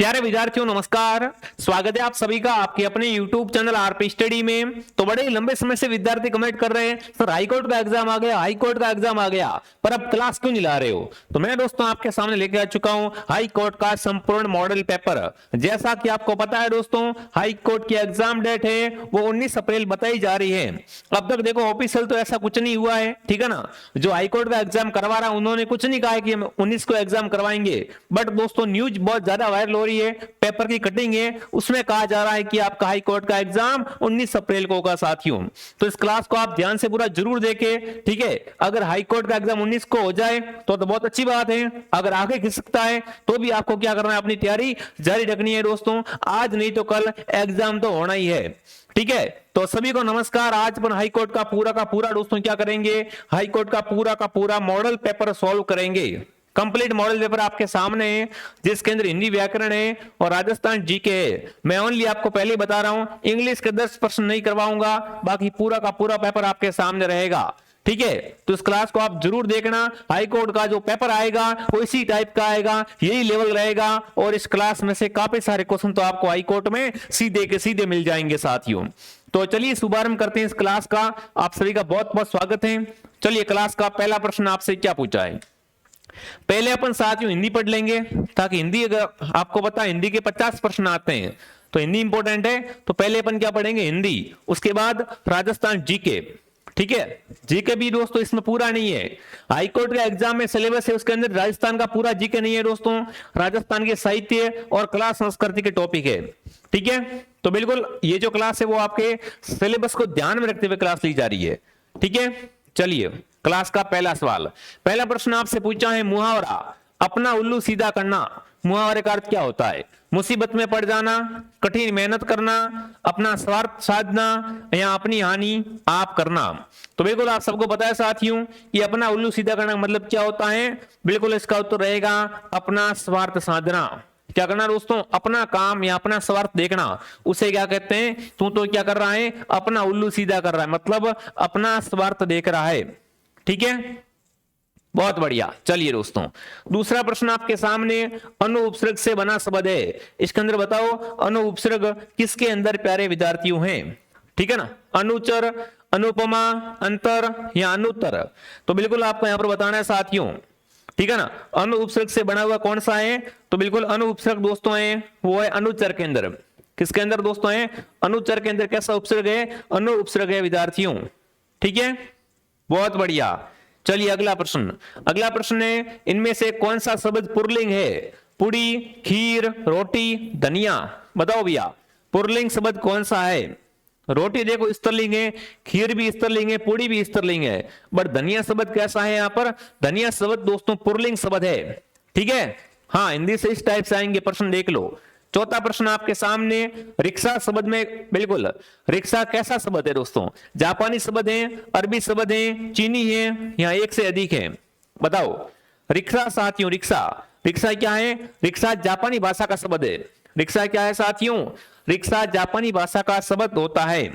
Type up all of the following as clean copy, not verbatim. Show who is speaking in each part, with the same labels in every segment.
Speaker 1: प्यारे विद्यार्थियों नमस्कार। स्वागत है आप सभी का आपके अपने YouTube चैनल आरपी स्टडी में। तो बड़े लंबे समय से विद्यार्थी कमेंट कर रहे हैं सर हाईकोर्ट का एग्जाम आ गया, हाईकोर्ट का एग्जाम आ गया, पर अब क्लास क्यों नहीं ला रहे हो। तो मैं दोस्तों आपके सामने लेके आ चुका हूं हाईकोर्ट का संपूर्ण मॉडल पेपर। जैसा कि आपको पता है दोस्तों, हाईकोर्ट की एग्जाम डेट है वो 19 अप्रैल बताई जा रही है। अब तक देखो ऑफिशियल तो ऐसा कुछ नहीं हुआ है, ठीक है ना। जो हाईकोर्ट का एग्जाम करवा रहा है उन्होंने कुछ नहीं कहा है कि हम 19 को एग्जाम करवाएंगे, बट दोस्तों न्यूज बहुत ज्यादा वायरल हो रही है, पेपर की कटिंग है, उसमें कहा जा रहा है कि आपका हाई कोर्ट का एग्जाम 19 अप्रैल को होगा साथियों। तो इस क्लास को आप ध्यान से पूरा जरूर देखें, ठीक है। अगर हाई कोर्ट का एग्जाम 19 को हो जाए तो बहुत अच्छी बात है, अगर आगे खिस सकता है तो भी आपको क्या करना है, अपनी तैयारी जारी रखनी है दोस्तों। आज नहीं तो कल एग्जाम तो होना ही है, ठीक है। तो सभी को नमस्कार। आज अपन हाई कोर्ट का पूरा दोस्तों क्या करेंगे, हाई कोर्ट का पूरा मॉडल पेपर सॉल्व करेंगे। कंप्लीट मॉडल पेपर आपके सामने है, जिसके अंदर हिंदी व्याकरण है और राजस्थान जीके है। मैं ओनली आपको पहले ही बता रहा हूं, इंग्लिश के 10 प्रश्न नहीं करवाऊंगा, बाकी पूरा का पूरा पेपर आपके सामने रहेगा, ठीक है। तो इस क्लास को आप जरूर देखना। हाई कोर्ट का जो पेपर आएगा वो इसी टाइप का आएगा, यही लेवल रहेगा, और इस क्लास में से काफी सारे क्वेश्चन तो आपको हाई कोर्ट में सीधे के सीधे मिल जाएंगे साथियों। तो चलिए शुभारंभ करते हैं इस क्लास का। आप सभी का बहुत बहुत स्वागत है। चलिए क्लास का पहला प्रश्न आपसे क्या पूछा है। पहले अपन साथियों हिंदी पढ़ लेंगे, ताकि हिंदी, अगर आपको पता है हिंदी के 50 प्रश्न आते हैं तो हिंदी इंपॉर्टेंट है। तो पहले अपन क्या पढ़ेंगे, हिंदी, उसके बाद राजस्थान जीके, ठीक है। जीके भी दोस्तों इसमें पूरा नहीं है, हाईकोर्ट का एग्जाम में सिलेबस है उसके अंदर राजस्थान का पूरा जीके नहीं है दोस्तों, राजस्थान के साहित्य और कला संस्कृति के टॉपिक है, ठीक है। तो बिल्कुल ये जो क्लास है वो आपके सिलेबस को ध्यान में रखते हुए क्लास ली जा रही है, ठीक है। चलिए क्लास का पहला सवाल, पहला प्रश्न आपसे पूछा है, मुहावरा अपना उल्लू सीधा करना, मुहावरे का अर्थ क्या होता है। मुसीबत में पड़ जाना, कठिन मेहनत करना, अपना स्वार्थ साधना, या अपनी हानि आप करना। तो बिल्कुल आप सबको पता है साथियों, ये अपना उल्लू सीधा करना मतलब क्या होता है। बिल्कुल इसका उत्तर रहेगा अपना स्वार्थ साधना। क्या करना दोस्तों, अपना काम या अपना स्वार्थ देखना, उसे क्या कहते हैं, तू तो क्या कर रहा है, अपना उल्लू सीधा कर रहा है, मतलब अपना स्वार्थ देख रहा है, ठीक है। बहुत बढ़िया। चलिए दोस्तों दूसरा प्रश्न आपके सामने, अनु उपसर्ग से बना शब्द है, इसके अंदर बताओ अनु उपसर्ग किसके अंदर प्यारे विद्यार्थियों हैं, ठीक है ना। अनुचर, अनुपमा, अंतर या अनुत्तर। तो बिल्कुल आपको यहां पर बताना है साथियों, ठीक है ना। अनु उपसर्ग से बना हुआ कौन सा है, तो बिल्कुल अनु उपसर्ग दोस्तों है वो है अनुचर के अंदर। किसके अंदर दोस्तों है, अनुचर के अंदर कैसा उपसर्ग है, अनु उपसर्ग है विद्यार्थियों, ठीक है। बहुत बढ़िया। चलिए अगला प्रश्न, अगला प्रश्न है, इनमें से कौन सा शब्द पुरलिंग है, पुड़ी, खीर, रोटी, धनिया। बताओ भैया पुरलिंग शब्द कौन सा है। रोटी देखो स्त्रीलिंग है, खीर भी स्त्रीलिंग है, पूड़ी भी स्त्रीलिंग है, बट धनिया शब्द कैसा है यहाँ पर, धनिया शब्द दोस्तों पुरलिंग शब्द है, ठीक है। हाँ हिंदी से इस टाइप से आएंगे प्रश्न, देख लो। चौथा प्रश्न आपके सामने, रिक्शा शब्द में, बिल्कुल रिक्शा कैसा शब्द है दोस्तों, जापानी शब्द है, अरबी शब्द है, चीनी है, या एक से अधिक है। बताओ रिक्शा साथियों, रिक्शा, रिक्शा क्या है, रिक्शा जापानी भाषा का शब्द है। रिक्शा क्या है साथियों, रिक्शा जापानी भाषा का शब्द होता है,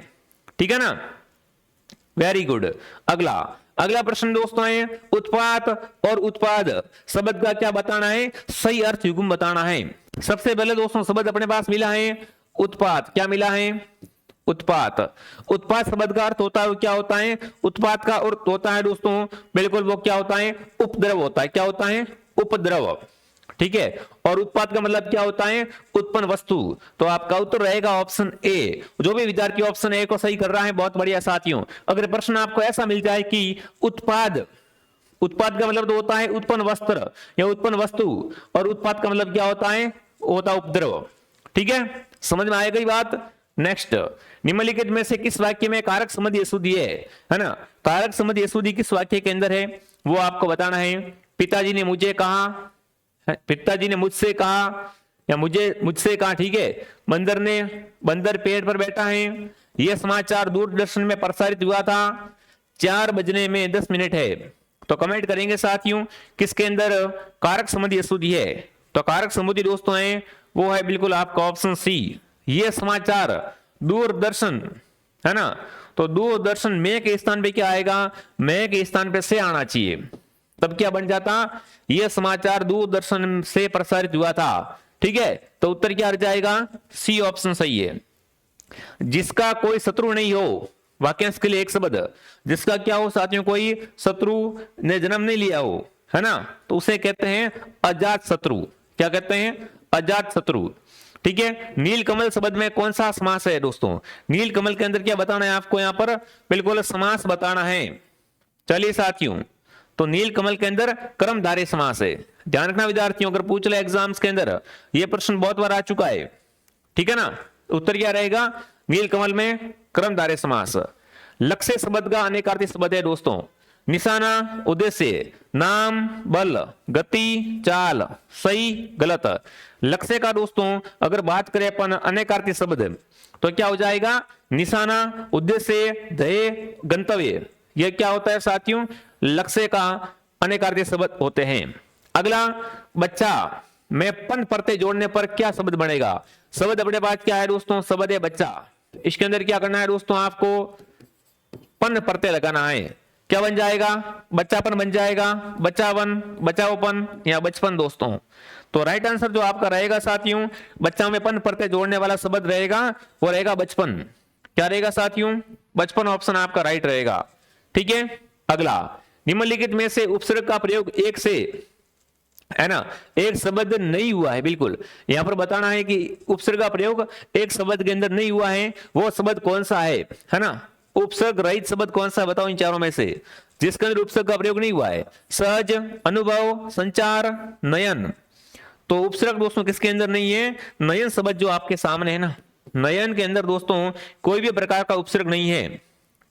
Speaker 1: ठीक है ना। Very good. अगला अगला प्रश्न दोस्तों है, उत्पाद और उत्पाद शब्द का क्या बताना है, सही अर्थ युग्म बताना है। सबसे पहले दोस्तों शब्द अपने पास मिला है उत्पाद, क्या मिला है, उत्पाद। उत्पाद शब्द का अर्थ होता है, क्या होता है, उत्पाद का अर्थ होता है दोस्तों, बिल्कुल वो क्या होता है, उपद्रव होता है। क्या होता है, उपद्रव, ठीक है। और उत्पाद का मतलब क्या होता है, उत्पन्न वस्तु। तो आपका उत्तर रहेगा ऑप्शन ए। जो भी विद्यार्थी ऑप्शन ए को सही कर रहा है बहुत बढ़िया साथियों। अगर प्रश्न आपको ऐसा मिल जाए कि उत्पाद, उत्पाद का मतलब तो होता है उत्पन्न वस्त्र या उत्पन्न वस्तु, और उत्पाद का मतलब क्या होता है, होता उपद्रव, ठीक है। समझ में आ गई बात। नेक्स्ट, निम्नलिखित में से किस वाक्य में कारक संबंधी अशुद्धि है ना। कारक संबंधी अशुद्धि किस वाक्य के अंदर है वो आपको बताना है। पिताजी ने मुझे कहा, पिताजी ने मुझसे कहा, या मुझसे कहा, ठीक है। बंदर पेड़ पर बैठा है, यह समाचार दूरदर्शन में प्रसारित हुआ था, 4 बजने में 10 मिनट है। तो कमेंट करेंगे साथियों किसके अंदर कारक संबंधी अशुद्धि है। तो कारक संबंधी दोस्तों है वो है बिल्कुल आपका ऑप्शन सी, ये समाचार दूरदर्शन, है ना। तो दूरदर्शन में के स्थान पे क्या आएगा, में के स्थान पे से आना चाहिए, तब क्या बन जाता, यह समाचार दूरदर्शन से प्रसारित हुआ था, ठीक है, तो उत्तर क्या आ जाएगा, सी ऑप्शन सही है। जिसका कोई शत्रु नहीं हो, वाक्यांश के लिए एक शब्द, जिसका क्या हो साथियों, कोई शत्रु ने जन्म नहीं लिया हो, है ना, तो उसे कहते हैं अजात शत्रु। क्या कहते हैं, अजात शत्रु। ठीक है, नीलकमल शब्द में कौन सा समास है दोस्तों, नीलकमल के अंदर क्या बताना है आपको, यहां पर बिल्कुल समास बताना है। चलिए साथियों, तो नीलकमल के अंदर कर्मधारय समास है। ध्यान रखना विद्यार्थियों, अगर पूछ ले एग्जाम्स के अंदर, यह प्रश्न बहुत बार आ चुका है, ठीक है ना। उत्तर क्या रहेगा, नीलकमल में कर्मधारय समास। लक्ष्य शब्द का अनेकार्थी शब्द है दोस्तों, निशाना, उद्देश्य, नाम, बल, गति, चाल, सही, गलत। लक्ष्य का दोस्तों अगर बात करें अपन अनेकार्थी शब्द, तो क्या हो जाएगा, निशाना, उद्देश्य, ध्येय, गंतव्य। यह क्या होता है साथियों, लक्ष्य का अनेकार्थी शब्द होते हैं। अगला, बच्चा में पन प्रत्यय जोड़ने पर क्या शब्द बनेगा, शब्द अपने पास क्या है दोस्तों, शब्द है बच्चा। इसके अंदर क्या करना है दोस्तों, आपको पन प्रत्यय लगाना है। क्या बन जाएगा, बच्चापन बन जाएगा, बच्चावन, बचाओपन या बचपन दोस्तों। तो राइट आंसर जो आपका रहेगा साथियों, बच्चा में पन प्रत्यय जोड़ने वाला शब्द रहेगा, वो रहेगा बचपन। क्या रहेगा साथियों, बचपन ऑप्शन आपका राइट रहेगा। ठीक है, अगला, निम्नलिखित में से उपसर्ग का प्रयोग एक से, है ना, एक शब्द नहीं हुआ है। बिल्कुल यहां पर बताना है कि उपसर्ग का प्रयोग एक शब्द के अंदर नहीं हुआ है, वो शब्द कौन सा है ना। उपसर्ग रहित शब्द कौन सा है, बताओ इन चारों में से जिसके अंदर उपसर्ग का प्रयोग नहीं हुआ है। सहज, अनुभव, संचार, नयन। तो उपसर्ग दोस्तों किसके अंदर नहीं है, नयन शब्द जो आपके सामने है ना, नयन के अंदर दोस्तों कोई भी प्रकार का उपसर्ग नहीं है।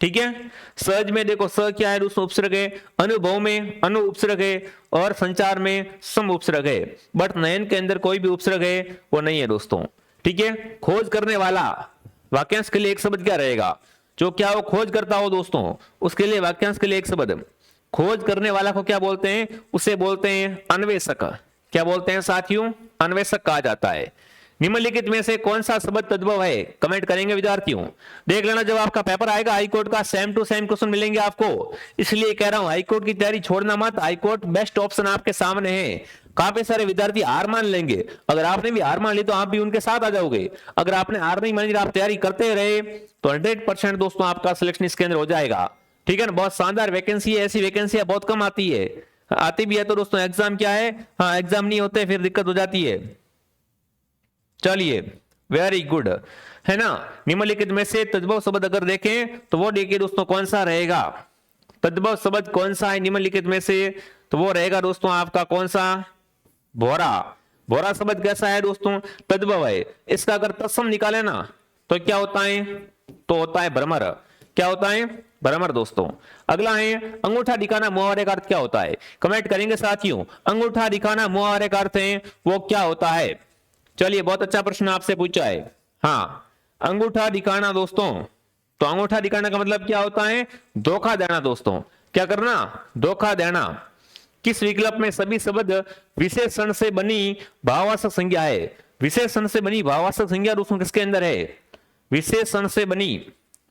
Speaker 1: ठीक है, सहज में देखो स क्या है दोस्तों, उपसर्ग है, अनुभव में अनु उपसर्ग है, और संचार में सम उपसर्ग है, बट नयन के अंदर कोई भी उपसर्ग है वो नहीं है दोस्तों। ठीक है, खोज करने वाला, वाक्यांश के लिए एक शब्द क्या रहेगा, जो क्या वो खोज करता हो दोस्तों, उसके लिए वाक्यांश के लिए एक शब्द। खोज करने वाला को क्या बोलते हैं, उसे बोलते हैं अन्वेषक। क्या बोलते हैं साथियों, अन्वेषक कहा जाता है। निम्नलिखित में से कौन सा शब्द तद्भव है, कमेंट करेंगे विद्यार्थियों। देख लेना जब आपका पेपर आएगा हाईकोर्ट का, सेम टू सेम क्वेश्चन मिलेंगे आपको, इसलिए कह रहा हूं हाईकोर्ट की तैयारी छोड़ना मत। हाईकोर्ट बेस्ट ऑप्शन आपके सामने है। काफी सारे विद्यार्थी हार मान लेंगे, अगर आपने भी हार मान ली तो आप भी उनके साथ आ जाओगे। अगर आपने हार नहीं मानी, आप तैयारी करते रहे तो 100% दोस्तों आपका सिलेक्शन इसके अंदर हो जाएगा। ठीक है ना, बहुत शानदार वैकेंसी है, ऐसी वैकेंसी बहुत कम आती है, आती भी है तो दोस्तों एग्जाम क्या है, हाँ एग्जाम नहीं होते फिर दिक्कत हो जाती है। चलिए, वेरी गुड, है ना। निम्नलिखित में से तद्भव शब्द अगर देखें तो वो देखिए दोस्तों कौन सा रहेगा, तद्भव शब्द कौन सा है निम्नलिखित में से, तो वो रहेगा दोस्तों आपका कौन सा, भोरा। भोरा शब्द कैसा है दोस्तों, तद्भव है। इसका अगर तत्सम निकाले ना तो क्या होता है, तो होता है भ्रमर। क्या होता है, भ्रमर दोस्तों। अगला है अंगूठा दिखाना, मुहावरे का अर्थ क्या होता है, कमेंट करेंगे साथियों। अंगूठा दिखाना मुहावरे का अर्थ है वो क्या होता है। चलिए, बहुत अच्छा प्रश्न आपसे पूछा है। हाँ, अंगूठा दिखाना दोस्तों, तो अंगूठा दिखाना का मतलब क्या होता है, धोखा देना दोस्तों। क्या करना, धोखा देना। किस विकल्प में सभी शब्द विशेषण से बनी भाववाचक संज्ञा है। विशेषण से बनी भाववाचक संज्ञा दोस्तों किसके अंदर है, विशेषण से बनी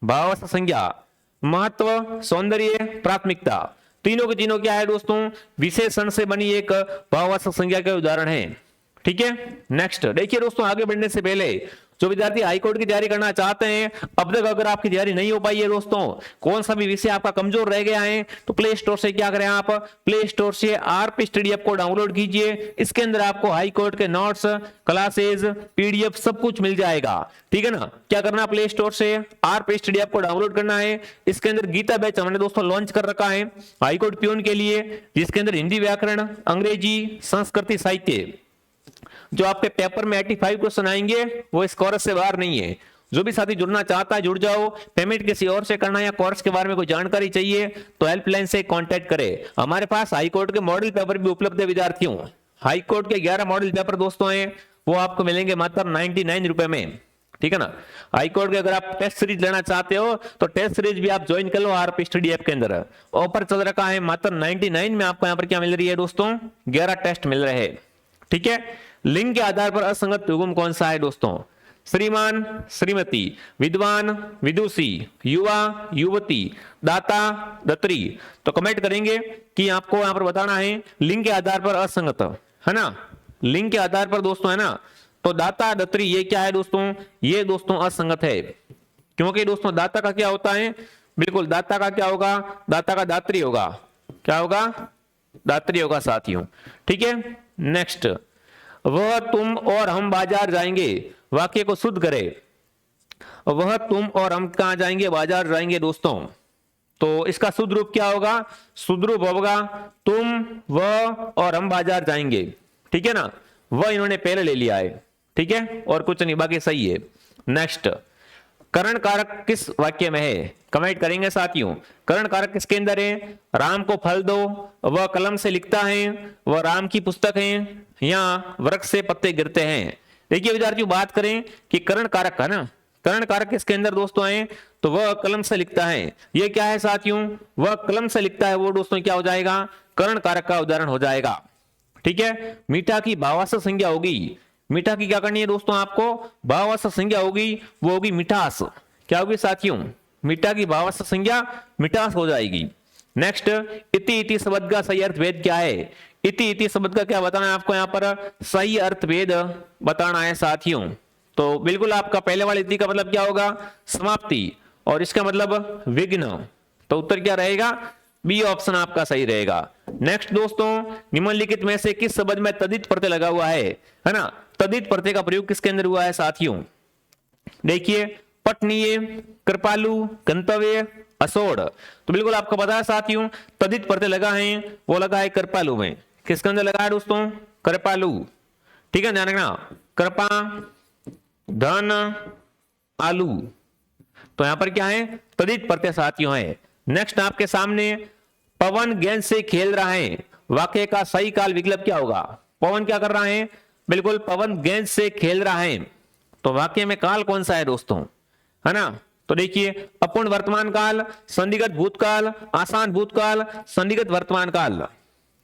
Speaker 1: भाववाचक संज्ञा। महत्व, सौंदर्य, प्राथमिकता, तीनों के तीनों क्या है दोस्तों, विशेषण से बनी एक भाववाचक संज्ञा के उदाहरण है। ठीक है, नेक्स्ट देखिए दोस्तों, आगे बढ़ने से पहले जो विद्यार्थी हाईकोर्ट की तैयारी करना चाहते हैं, अब तक अगर आपकी तैयारी नहीं हो पाई है दोस्तों, कौन सा भी विषय आपका कमजोर रह गया है, तो प्ले स्टोर से क्या करें आप, प्ले स्टोर से आरपी स्टडी ऐप को डाउनलोड कीजिए। इसके अंदर आपको हाईकोर्ट के नोट्स, क्लासेज, पीडीएफ सब कुछ मिल जाएगा। ठीक है ना, क्या करना, प्ले स्टोर से आरपी स्टडी ऐप को डाउनलोड करना है। इसके अंदर गीता बैच हमने दोस्तों लॉन्च कर रखा है हाईकोर्ट प्यून के लिए, जिसके अंदर हिंदी व्याकरण, अंग्रेजी, संस्कृति, साहित्य, जो आपके पेपर में 85 क्वेश्चन आएंगे वो इस कोर्स से बाहर नहीं है। जो भी साथी जुड़ना चाहता है जुड़ जाओ। पेमेंट किसी और से करना या कोर्स के बारे में कोई जानकारी चाहिए तो हेल्पलाइन से कांटेक्ट करें। हमारे पास हाईकोर्ट के मॉडल पेपर भी उपलब्ध है विद्यार्थियों। हाईकोर्ट के 11 मॉडल पेपर दोस्तों हैं, वो आपको मिलेंगे मात्र 99 रुपए में। ठीक है ना, हाईकोर्ट के अगर आप टेस्ट सीरीज लेना चाहते हो तो टेस्ट सीरीज भी आप ज्वाइन कर लो आरपी स्टडी ऐप के अंदर। ऑफर चल रखा है, मात्र 99 में आपको यहाँ पर क्या मिल रही है दोस्तों, 11 टेस्ट मिल रहे हैं। ठीक है, लिंग के आधार पर असंगत युग्म कौन सा है दोस्तों, श्रीमान, श्रीमती, विद्वान, विदुषी, युवा, युवती, दाता, दत्री। तो कमेंट करेंगे कि आपको यहां पर बताना है लिंग के आधार पर असंगत, है ना। लिंग के आधार पर दोस्तों है ना, तो दाता दत्री ये क्या है दोस्तों, ये दोस्तों असंगत है, क्योंकि दोस्तों दाता का क्या होता है, बिल्कुल दाता का क्या होगा, दाता का दात्री होगा, क्या होगा, दात्री होगा साथियों। ठीक है, नेक्स्ट, वह तुम और हम बाजार जाएंगे, वाक्य को शुद्ध करें। वह तुम और हम कहां जाएंगे, बाजार जाएंगे दोस्तों, तो इसका शुद्ध रूप क्या होगा, शुद्ध रूप होगा तुम वह और हम बाजार जाएंगे। ठीक है ना, वह इन्होंने पहले ले लिया है, ठीक है, और कुछ नहीं, बाकी सही है। नेक्स्ट, करण कारक किस वाक्य में है, कमेंट करेंगे साथियों। करण कारक किसके अंदर है, राम को फल दो, वह कलम से लिखता है, वह राम की पुस्तक है, या वृक्ष से पत्ते गिरते हैं। देखिए विद्यार्थियों, बात करें कि करण कारक है ना, करण कारक किसके अंदर दोस्तों है, तो वह कलम से लिखता है, ये क्या है साथियों, वह कलम से लिखता है, वो दोस्तों क्या हो जाएगा, करण कारक का उदाहरण हो जाएगा। ठीक है, मीठा की भावार्थ संज्ञा होगी, मीठा की क्या करनी है दोस्तों, आपको भावार्थ संज्ञा होगी, वो होगी मिठास, क्या होगी साथियों, मीठा की भावार्थ संज्ञा मिठास हो जाएगी। नेक्स्ट, इति इति शब्द का सही अर्थ भेद क्या है, इति इति शब्द का क्या बताना है आपको, यहाँ पर सही अर्थ भेद बताना है साथियों। तो बिल्कुल आपका पहले वाले इति का मतलब क्या होगा, समाप्ति, और इसका मतलब विघ्न, तो उत्तर क्या रहेगा, बी ऑप्शन आपका सही रहेगा। नेक्स्ट दोस्तों, निम्नलिखित में से किस शब्द में तदित प्रत्यय लगा हुआ है ना, तदित प्रत्यय का प्रयोग किसके अंदर हुआ है साथियों, देखिए, पठनीय, कृपालु, गंतव्य, असोड़, तो बिल्कुल आपको पता है साथियों, तदित प्रत्यय लगा है, वो लगा है कृपालु में, किसके अंदर लगा है दोस्तों, कृपालु। ठीक है, ध्यान रखना, कृपा, धन, आलू, तो यहां पर क्या है, तदित प्रत्यय साथियों है। नेक्स्ट आपके सामने, पवन गेंद से खेल रहा है, वाक्य का सही काल विकल्प क्या होगा, पवन क्या कर रहा है, बिल्कुल पवन गेंद से खेल रहा है, तो वाक्य में काल कौन सा है दोस्तों, है ना, तो देखिए, अपूर्ण वर्तमान काल, संदिग्ध भूतकाल, आसान भूतकाल, संदिग्ध वर्तमान काल।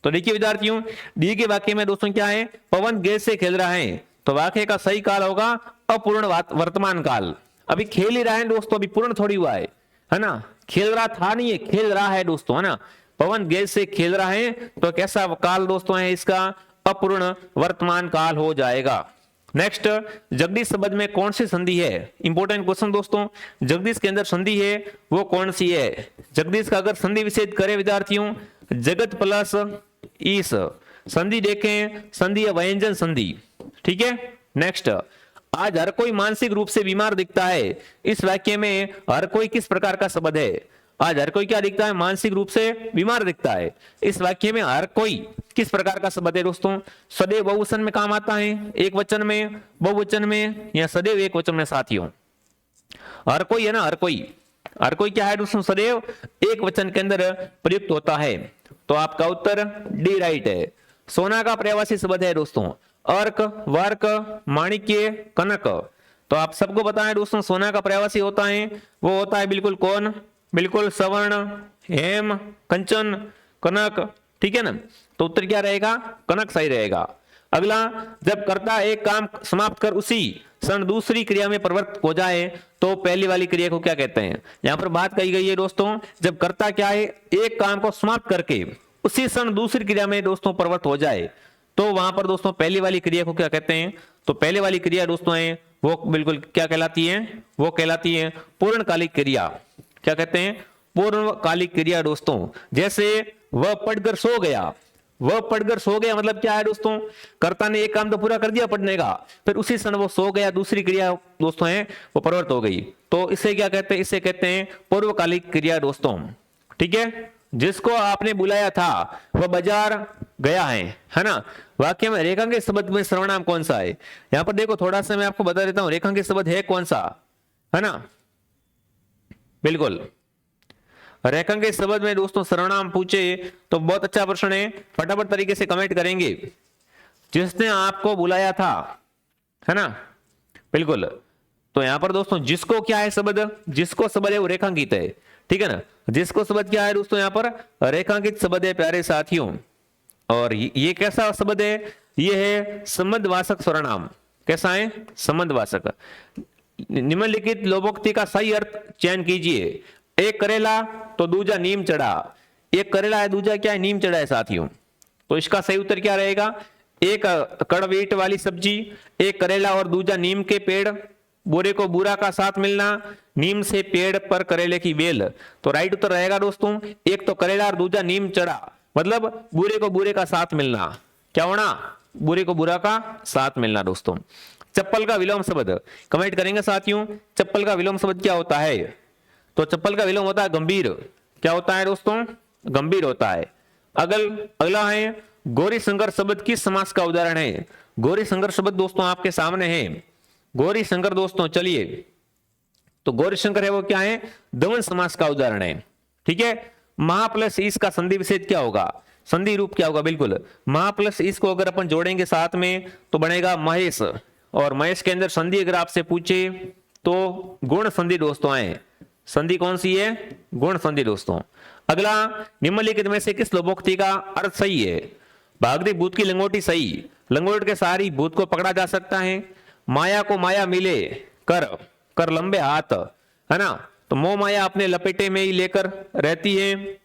Speaker 1: तो देखिए विद्यार्थियों, डी के वाक्य में दोस्तों क्या है, पवन गेंद से खेल रहा है, तो वाक्य का सही काल होगा अपूर्ण वर्तमान काल, अभी खेल ही रहा है दोस्तों, अभी पूर्ण थोड़ी हुआ है ना, खेल रहा था नहीं है, खेल रहा है दोस्तों, है ना, पवन गेंद से खेल रहा है, तो कैसा काल दोस्तों है इसका, अपूर्ण वर्तमान काल हो जाएगा। नेक्स्ट, जगदीश शब्द में कौन सी संधि है, इंपॉर्टेंट क्वेश्चन दोस्तों, जगदीश के अंदर संधि है वो कौन सी है, जगदीश का अगर संधि विच्छेद करें विद्यार्थियों, जगत प्लस ईस, संधि देखें, संधि है व्यंजन संधि। ठीक है, नेक्स्ट, आज हर कोई मानसिक रूप से बीमार दिखता है, इस वाक्य में हर कोई किस प्रकार का शब्द है, आज हर कोई क्या दिखता है, मानसिक रूप से बीमार दिखता है, इस वाक्य में हर कोई किस प्रकार का शब्द है दोस्तों, सदैव बहुवचन में काम आता है, एक वचन में, बहुवचन में, या सदैव एक वचन में साथियों, हर कोई है ना, हर कोई क्या है दोस्तों, सदैव एक वचन के अंदर प्रयुक्त होता है, तो आपका उत्तर डी राइट है। सोना का पर्यायवाची शब्द है दोस्तों, अर्क, वर्क, माणिक्य, कनक, तो आप सबको पता है दोस्तों, सोना का पर्यायवाची होता है, वो होता है बिल्कुल कौन, बिल्कुल सवर्ण, हेम, कंचन, कनक। ठीक है ना, तो उत्तर क्या रहेगा, कनक सही रहेगा। अगला, जब कर्ता एक काम समाप्त कर उसी क्षण दूसरी क्रिया में प्रवृत्त हो जाए, तो पहली वाली क्रिया को क्या कहते हैं, यहां पर बात कही गई है दोस्तों, जब कर्ता क्या है, एक काम को समाप्त करके उसी क्षण दूसरी क्रिया में दोस्तों प्रवृत्त हो जाए, तो वहां पर दोस्तों पहली वाली क्रिया को क्या कहते हैं, तो पहले वाली क्रिया दोस्तों है वो बिल्कुल क्या कहलाती है, वो कहलाती है पूर्णकालिक क्रिया। क्या कहते हैं, पूर्णकालिक क्रिया दोस्तों। जैसे वह पढ़कर सो गया, वह पढ़कर सो गया मतलब क्या है दोस्तों, कर्ता ने एक काम तो पूरा कर दिया पढ़ने का, फिर उसी क्षण वो सो गया, दूसरी क्रिया दोस्तों है वो प्रवृत्त हो गई, तो इसे क्या कहते हैं, इसे कहते हैं पूर्वकालिक क्रिया दोस्तों। ठीक है, जिसको आपने बुलाया था वह बाजार गया है ना, वाक्य में रेखांकित शब्द में सर्वनाम कौन सा है, यहां पर देखो थोड़ा सा मैं आपको बता देता हूं, रेखांकित शब्द है कौन सा, है ना, बिल्कुल रेखांकित शब्द में दोस्तों सर्वनाम पूछे तो बहुत अच्छा प्रश्न है, फटाफट तरीके से कमेंट करेंगे, जिसने आपको बुलाया था, है ना, बिल्कुल, तो यहां पर दोस्तों जिसको क्या है शब्द, जिसको शब्द है वो रेखांकित है। ठीक है ना, जिसको शब्द क्या है दोस्तों, यहां पर रेखांकित शब्द है प्यारे साथियों, और ये कैसा शब्द है, ये है संबंधवाचक सर्वनाम। कैसा है, संबंधवाचक। निम्नलिखित लोकोक्ति का सही अर्थ चयन कीजिए, एक करेला तो दूजा नीम चढ़ा, एक करेला है दूजा क्या है नीम चढ़ा है साथियों, तो इसका सही उत्तर क्या रहेगा, एक कड़वीट वाली सब्जी, एक करेला और दूजा नीम के पेड़, बुरे को बुरा का साथ मिलना, नीम से पेड़ पर करेले की बेल। तो राइट उत्तर रहेगा दोस्तों, एक तो करेला और दूजा नीम चढ़ा, मतलब बुरे को बुरे का साथ मिलना। क्या होना? बुरे को बुरा का साथ मिलना दोस्तों। चप्पल का विलोम शब्द कमेंट करेंगे साथियों, चप्पल का विलोम शब्द क्या होता है? तो चप्पल का विलोम होता है गंभीर। क्या होता है दोस्तों? गंभीर होता है। अगला है गौरी शंकर शब्द किस समास का उदाहरण है? गौरी शंकर शब्द दोस्तों आपके सामने है। गौरी शंकर दोस्तों, चलिए, तो गौरी शंकर है वो क्या है? दमन समास का उदाहरण है। ठीक है, महा प्लस इस का संधि विच्छेद क्या होगा? संधि रूप क्या होगा? बिल्कुल, महा प्लस इस को अगर अपन जोड़ेंगे साथ में तो बनेगा महेश, और महेश के अंदर संधि अगर आपसे पूछे तो गुण संधि दोस्तों आए। संधि कौन सी है? गुण संधि दोस्तों। अगला, निम्नलिखित में से किस लोपोक्ति का अर्थ सही है? भागती भूत की लंगोटी सही, लंगोट के सारी भूत को पकड़ा जा सकता है। माया को माया मिले कर, कर लंबे हाथ, है ना, तो मोह माया अपने लपेटे में ही लेकर रहती है।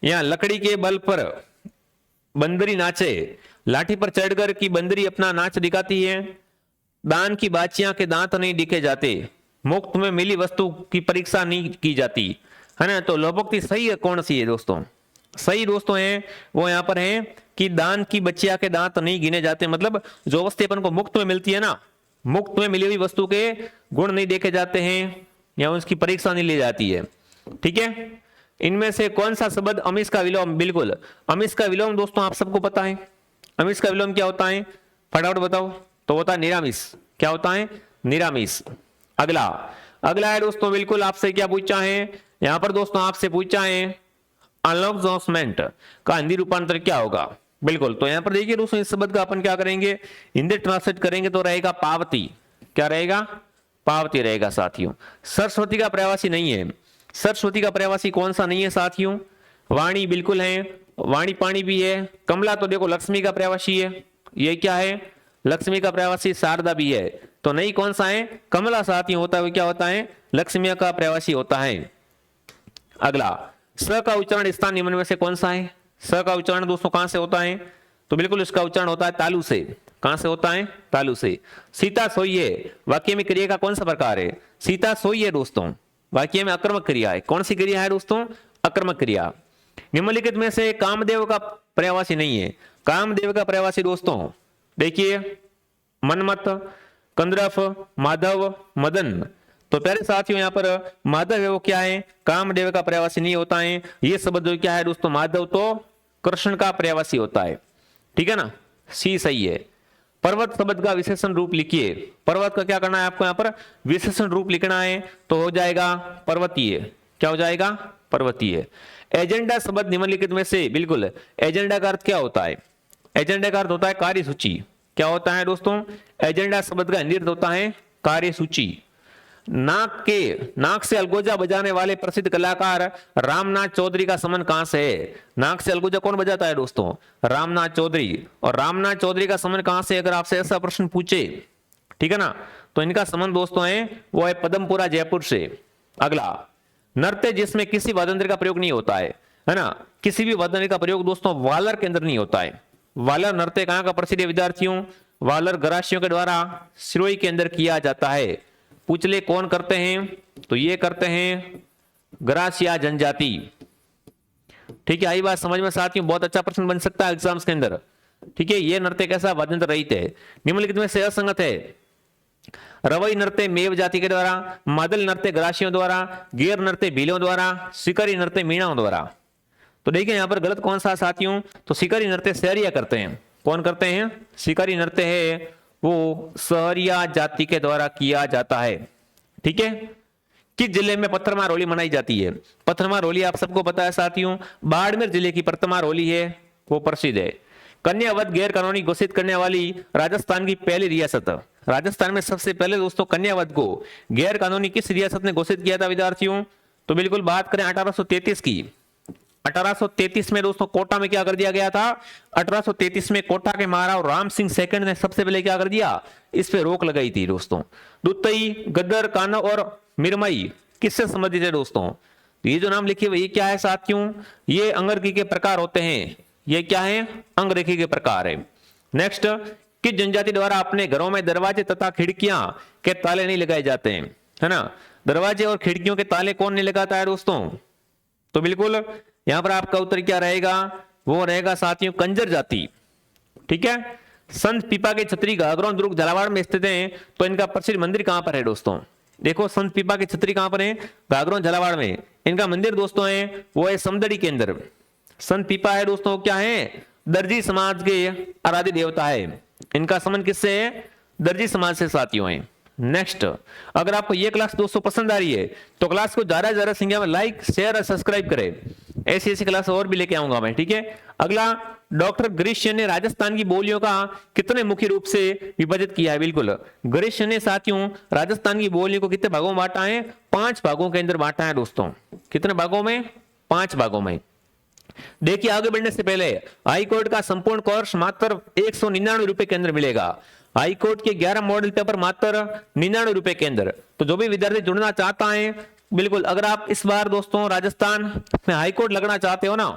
Speaker 1: यहाँ लकड़ी के बल पर बंदरी नाचे, लाठी पर चढ़कर की बंदरी अपना नाच दिखाती है। दान की बाचियां के दांत नहीं दिखे जाते, मुफ्त में मिली वस्तु की परीक्षा नहीं की जाती, है ना। तो लोपोक्ति सही है कौन सी है दोस्तों? सही दोस्तों है वो यहाँ पर है कि दान की बच्चिया के दांत नहीं गिने जाते, मतलब जो वस्तु अपन को मुफ्त में मिलती है ना, मुफ्त में मिली हुई वस्तु के गुण नहीं देखे जाते हैं या उसकी परीक्षा नहीं ली जाती है। ठीक है, इनमें से कौन सा शब्द अमिश का विलोम? बिल्कुल, अमिश का विलोम दोस्तों आप सबको पता है। अमिश का विलोम क्या होता है? फटाफट बताओ। तो होता है निरामिष। क्या होता है? निरामिष। अगला है दोस्तों, बिल्कुल आपसे क्या पूछा है यहां पर दोस्तों? आपसे पूछा है अनलॉन्समेंट का हिंदी रूपांतर क्या होगा? बिल्कुल, तो यहां पर देखिए दोस्तों, इस शब्द का अपन क्या करेंगे? हिंदी ट्रांसलेट करेंगे तो रहेगा पावती। क्या रहेगा? पावती रहेगा साथियों। सरस्वती का प्रवासी नहीं है। सरस्वती का प्रवासी कौन सा नहीं है साथियों? वाणी बिल्कुल है, वाणी पानी भी है। कमला तो देखो लक्ष्मी का प्रवासी है, ये क्या है? लक्ष्मी का प्रवासी। शारदा भी है, तो नहीं कौन सा है? कमला साथियों होता है, क्या होता है? लक्ष्मी का प्रवासी होता है। अगला, स का उच्चारण स्थान निम्न में से कौन सा है? स का उच्चारण दोस्तों कहां से होता है? तो बिल्कुल इसका उच्चारण होता है तालु से। कहां से होता है? तालु से। सीता सोई है वाक्य में क्रिया का कौन सा प्रकार है? सीता सोई है दोस्तों, वाक्य में अकर्मक क्रिया है। कौन सी क्रिया है दोस्तों? अकर्मक क्रिया। निम्नलिखित में से कामदेव का प्रवासी नहीं है। कामदेव का प्रवासी दोस्तों देखिए मनमत, कंद्रफ, माधव, मदन। तो प्यारे साथियों यहाँ पर माधव है वो क्या है? कामदेव का प्रवासी नहीं होता है। ये शब्द जो क्या है दोस्तों? माधव तो कृष्ण का प्रवासी होता है। ठीक है ना, सी सही है। पर्वत शब्द का विशेषण रूप लिखिए। पर्वत का क्या करना है आपको? यहाँ पर विशेषण रूप लिखना है, तो हो जाएगा पर्वतीय। क्या हो जाएगा? पर्वतीय। एजेंडा शब्द निम्नलिखित में से, बिल्कुल, एजेंडा का अर्थ क्या होता है? एजेंडा का अर्थ होता है कार्यसूची। क्या होता है दोस्तों? एजेंडा शब्द का हिंदी अर्थ होता है कार्यसूची। नाक से अलगोजा बजाने वाले प्रसिद्ध कलाकार रामनाथ चौधरी का संबंध कहां से है? नाक से अलगोजा कौन बजाता है दोस्तों? रामनाथ चौधरी। और रामनाथ चौधरी का संबंध कहां से, अगर आपसे ऐसा प्रश्न पूछे, ठीक है ना, तो इनका संबंध दोस्तों है वो है पदमपुरा जयपुर से। अगला, नृत्य जिसमें किसी वाद्ययंत्र का प्रयोग नहीं होता है ना, किसी भी वाद्ययंत्र का प्रयोग दोस्तों वालर के अंदर नहीं होता है। वालर नृत्य कहां का प्रसिद्ध है विद्यार्थियों? वालर गरासियों के द्वारा सिरोही के अंदर किया जाता है। पूछ ले कौन करते हैं? तो ये करते हैं गरासिया जनजाति। ठीक है, आई बात समझ में साथियों? बहुत अच्छा प्रश्न बन सकता है एग्जाम्स के अंदर। ठीक है, ये नृत्य कैसा? वाद्ययंत्र रहित है। निम्नलिखित में से असंगत है। रवई नृत्य मेव जाति के द्वारा, मादल नृत्य गरासियों द्वारा, गेर नृत्य भीलों द्वारा, शिकारी नृत्य मीणाओं द्वारा। तो देखिए यहां पर गलत कौन सा साथियों? तो शिकारी नृत्य सहरिया करते हैं। कौन करते हैं? शिकारी नृत्य है वो सहरिया जाति के द्वारा किया जाता है। ठीक है, किस जिले में पत्थरमार होली मनाई जाती है? पत्थरमार होली आप सबको पता है साथियों, बाड़मेर जिले की पत्थरमार होली है वो प्रसिद्ध है। कन्यावध गैर कानूनी घोषित करने वाली राजस्थान की पहली रियासत। राजस्थान में सबसे पहले दोस्तों कन्यावध को गैर कानूनी किस रियासत ने घोषित किया था विद्यार्थियों? तो बिल्कुल बात करें 1833 की। 1833 में दोस्तों कोटा में क्या कर दिया गया था? 1833 में कोटा के महाराव राम सिंह सेकंड ने सबसे पहले क्या कर दिया? इस पे रोक लगाई थी दोस्तों। दुतई, गद्दर, कानव और मिरमई किससे संबंधित है दोस्तों? ये जो नाम लिखे हुए ये क्या है साथियों? ये अंगरेखी के प्रकार होते हैं। ये क्या है? अंगरेखी के प्रकार है। नेक्स्ट, किस जनजाति द्वारा अपने घरों में दरवाजे तथा खिड़कियां के ताले नहीं लगाए जाते हैं, है ना। दरवाजे और खिड़कियों के ताले कौन नहीं लगाता है दोस्तों? तो बिल्कुल यहां पर आपका उत्तर क्या रहेगा? वो रहेगा साथियों कंजर जाति। ठीक है। संत पीपा के छतरी घाघरों दुर्ग झालावाड़ में स्थित है, तो इनका प्रसिद्ध मंदिर कहां पर है दोस्तों? देखो संत पीपा की छतरी कहां पर है? घाघरों झालावाड़ में। इनका मंदिर दोस्तों है वो है समदड़ी के अंदर। संत पीपा है दोस्तों क्या है? दर्जी समाज के आराध्य देवता है। इनका संबंध किससे है? दर्जी समाज से साथियों है। नेक्स्ट, अगर आपको ये क्लास दोस्तों पसंद आ रही है तो क्लास को ज्यादा से ज्यादा संख्या में लाइक शेयर और सब्सक्राइब करें। ऐसी ऐसी क्लास और भी लेके आऊंगा मैं। ठीक है। अगला, डॉक्टर गिरीश ने राजस्थान की बोलियों का कितने मुख्य रूप से विभाजित किया है? बिल्कुल, गिरीश ने साथियों राजस्थान की बोलियों को कितने भागों में बांटा है? 5 भागों के अंदर बांटा है दोस्तों। कितने भागों में? 5 भागों में। देखिए, आगे बढ़ने से पहले हाईकोर्ट का संपूर्ण कोर्स मात्र 199 रुपए के अंदर मिलेगा। हाईकोर्ट के 11 मॉडल पेपर मात्र 99 रुपए के अंदर। तो जो भी विद्यार्थी जुड़ना चाहता है, बिल्कुल अगर आप इस बार दोस्तों राजस्थान में हाईकोर्ट लगना चाहते हो ना,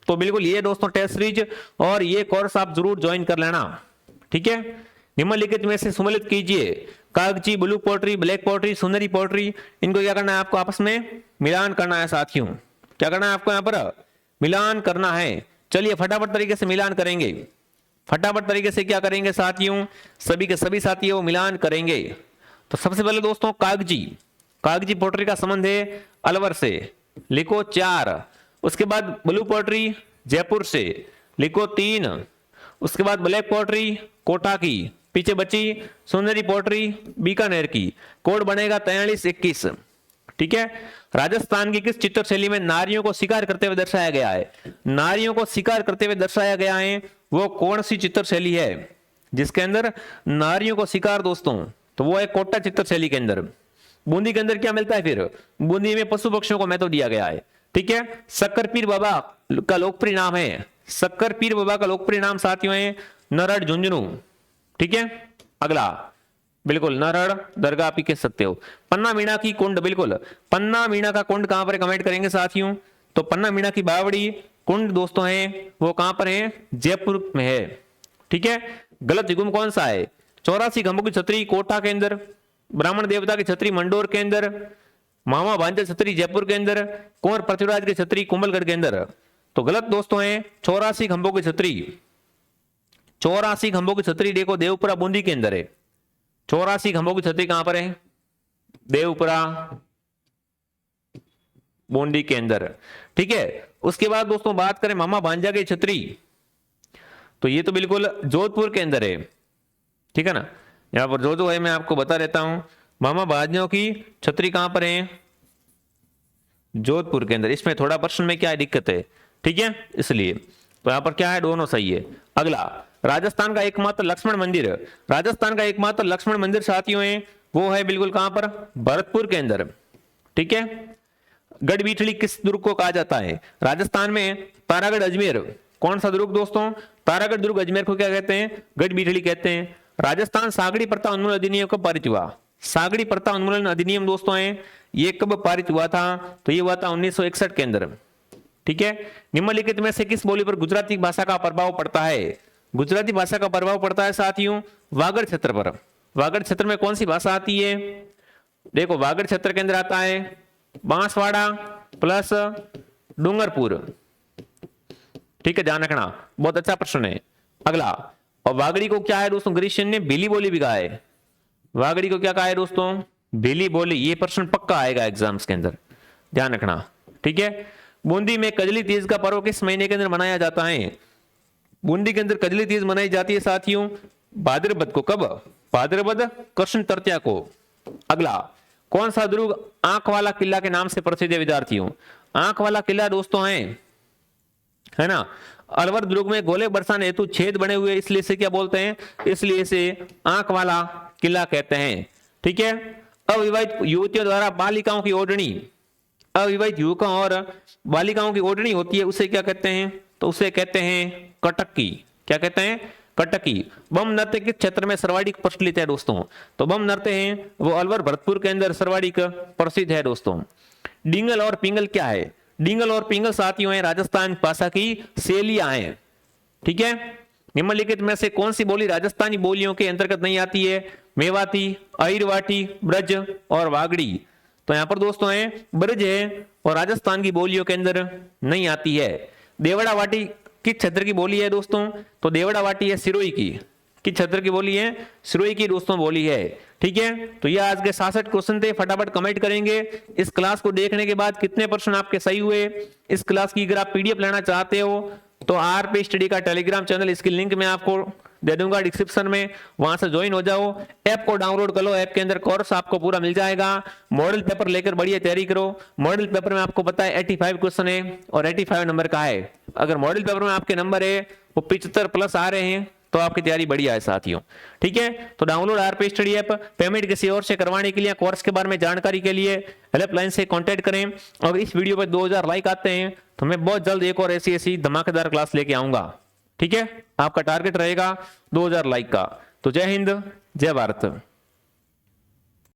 Speaker 1: तो बिल्कुल ये दोस्तों टेस्ट सीरीज और ये कोर्स आप जरूर ज्वाइन कर लेना। ठीक है। निम्नलिखित में से सम्मिलित कीजिए। कागजी, ब्लू पोट्री, ब्लैक पोट्री, सुनहरी पोट्री, इनको क्या करना है आपको? आपस में मिलान करना है साथियों। क्या करना है आपको? यहाँ पर मिलान करना है। चलिए फटाफट तरीके से मिलान करेंगे। फटाफट तरीके से क्या करेंगे साथियों? सभी के सभी साथी वो मिलान करेंगे। तो सबसे पहले दोस्तों कागजी पोट्री का संबंध है अलवर से, लिखो 4। उसके बाद ब्लू पोट्री जयपुर से, लिखो 3। उसके बाद ब्लैक पोट्री कोटा की, पीछे बची सुंदरी पोट्री बीकानेर की। कोड बनेगा 4321। ठीक है। राजस्थान की किस चित्र शैली में नारियों को शिकार करते हुए दर्शाया गया है? नारियों को शिकार करते हुए दर्शाया गया है, वो कौन सी चित्र शैली है जिसके अंदर नारियों को शिकार दोस्तों? तो वो है कोटा चित्र शैली के अंदर। बूंदी के अंदर क्या मिलता है? फिर बूंदी में पशु पक्षियों को महत्व दिया गया है। ठीक है। शक्कर पीर बाबा का लोकप्रिय नाम है, शक्कर पीर बाबा का लोकप्रिय नाम साथियों है नरड़ झुंझुनू। ठीक है। अगला, बिल्कुल नरड़ दरगाह भी कह सकते हो। पन्ना मीणा की कुंड, बिल्कुल पन्ना मीणा का कुंड कहां पर कमेंट करेंगे साथियों? तो पन्ना मीणा की बावड़ी कुंड दोस्तों है वो कहां पर है? जयपुर में है। ठीक है। गलत युग्म कौन सा है? 84 खंभों की छतरी कोटा के अंदर, ब्राह्मण देवता की छतरी मंडोर के अंदर, मामा भांजा छतरी जयपुर के अंदर, कुंवर पृथ्वीराज की छतरी कुंभलगढ़ के अंदर। तो गलत दोस्तों है 84 खंभों की छतरी। 84 खंभों की छतरी देखो देवपुरा बूंदी के अंदर है। 84 खंभों की छतरी कहां पर है? देवपुरा बूंदी के अंदर। ठीक है। उसके बाद दोस्तों बात करें मामा भांजा की छतरी, तो ये तो बिल्कुल जोधपुर के अंदर है। ठीक है ना। यहां पर जो है मैं आपको बता देता हूं। मामा भांजों की छतरी कहां पर है? जोधपुर के अंदर। इसमें थोड़ा प्रश्न में क्या है दिक्कत है? ठीक है, इसलिए तो यहां पर क्या है? दोनों सही है। अगला, राजस्थान का एकमात्र लक्ष्मण मंदिर, राजस्थान का एकमात्र लक्ष्मण मंदिर साथियों है वो है बिल्कुल कहां पर? भरतपुर के अंदर। ठीक है। गढ़बीठड़ी किस दुर्ग को कहा जाता है? राजस्थान में तारागढ़ अजमेर। कौन सा दुर्ग दोस्तों? तारागढ़ दुर्ग अजमेर को क्या कहते हैं? गढ़बीठड़ी कहते हैं। राजस्थान सागड़ी प्रथा उन्मूलन अधिनियम कब पारित हुआ? सागड़ी प्रथा उन्मूलन अधिनियम दोस्तों है ये कब पारित हुआ था? तो ये हुआ था 1961 के अंदर। ठीक है। निम्नलिखित में से किस बोली पर गुजराती भाषा का प्रभाव पड़ता है? गुजराती भाषा का प्रभाव पड़ता है साथियों वागड़ क्षेत्र पर। वागड़ क्षेत्र में कौन सी भाषा आती है? देखो वागड़ क्षेत्र के अंदर आता है बांसवाड़ा प्लस डूंगरपुर। ठीक है, ध्यान रखना, बहुत अच्छा प्रश्न है। अगला, और वागड़ी को क्या है दोस्तों? गिरीशन ने भीली बोली भी कहा है। वागड़ी को क्या कहा है दोस्तों? भीली बोली। ये प्रश्न पक्का आएगा एग्जाम्स के अंदर, ध्यान रखना। ठीक है। बूंदी में कजली तीज का पर्व किस महीने के अंदर मनाया जाता है? बूंदी के अंदर कजली तीज मनाई जाती है साथियों भाद्रपद को। कब? भाद्रपद कृष्ण तृतीया को। अगला, कौन सा दुर्ग आंख वाला किला के नाम से प्रसिद्ध है विद्यार्थियों? आंख वाला किला दोस्तों है ना अलवर दुर्ग में गोले बरसाने हेतु छेद बने हुए, इसलिए से क्या बोलते हैं? इसलिए से आंख वाला किला कहते हैं। ठीक है। अविवाहित युवतियों द्वारा बालिकाओं की ओढ़नी, अविवाहित युवकों और बालिकाओं की ओढ़नी होती है, उसे क्या कहते हैं? तो उसे कहते हैं कटकी। क्या कहते हैं? कटकी। बम नृत्य किस क्षेत्र में सर्वाधिक प्रचलित है दोस्तों? तो बम नृत्य है वो अलवर भरतपुर के अंदर सर्वाधिक प्रसिद्ध है दोस्तों। डिंगल और पिंगल क्या है? डिंगल और पिंगल साथियों है राजस्थान भाषा की शैलियां हैं। ठीक है। निम्नलिखित में से कौन सी बोली राजस्थानी बोलियों के अंतर्गत नहीं आती है? मेवाती, अहिरवाटी, ब्रज और वागड़ी। तो यहां पर दोस्तों है ब्रज है और राजस्थान की बोलियों के अंदर नहीं आती है। देवड़ा वाटी किस क्षेत्र की बोली है दोस्तों? तो देवड़ा वाटी है सिरोही की। किस क्षेत्र की बोली है? सिरोही की दोस्तों बोली है। ठीक है, तो ये आज के 66 क्वेश्चन थे। फटाफट कमेंट करेंगे इस क्लास को देखने के बाद कितने % आपके सही हुए। इस क्लास की अगर आप पीडीएफ लेना चाहते हो तो आरपी स्टडी का टेलीग्राम चैनल, इसकी लिंक मैं आपको दे दूंगा डिस्क्रिप्शन में, वहां से ज्वाइन हो जाओ। ऐप को डाउनलोड कर लो, ऐप के अंदर कोर्स आपको पूरा मिल जाएगा। मॉडल पेपर लेकर बढ़िया तैयारी करो। मॉडल पेपर में आपको पता है 85 क्वेश्चन है और 85 नंबर का है। अगर मॉडल पेपर में आपके नंबर है वो 75+ आ रहे हैं तो आपकी तैयारी बढ़िया है साथियों। ठीक है, तो download RP study app. Payment किसी और से करवाने के लिए, कोर्स के बारे में जानकारी के लिए हेल्पलाइन से कांटेक्ट करें। और इस वीडियो पे 2000 लाइक आते हैं तो मैं बहुत जल्द एक और ऐसी धमाकेदार क्लास लेके आऊंगा। ठीक है, आपका टारगेट रहेगा 2000 लाइक का। तो जय हिंद, जय भारत।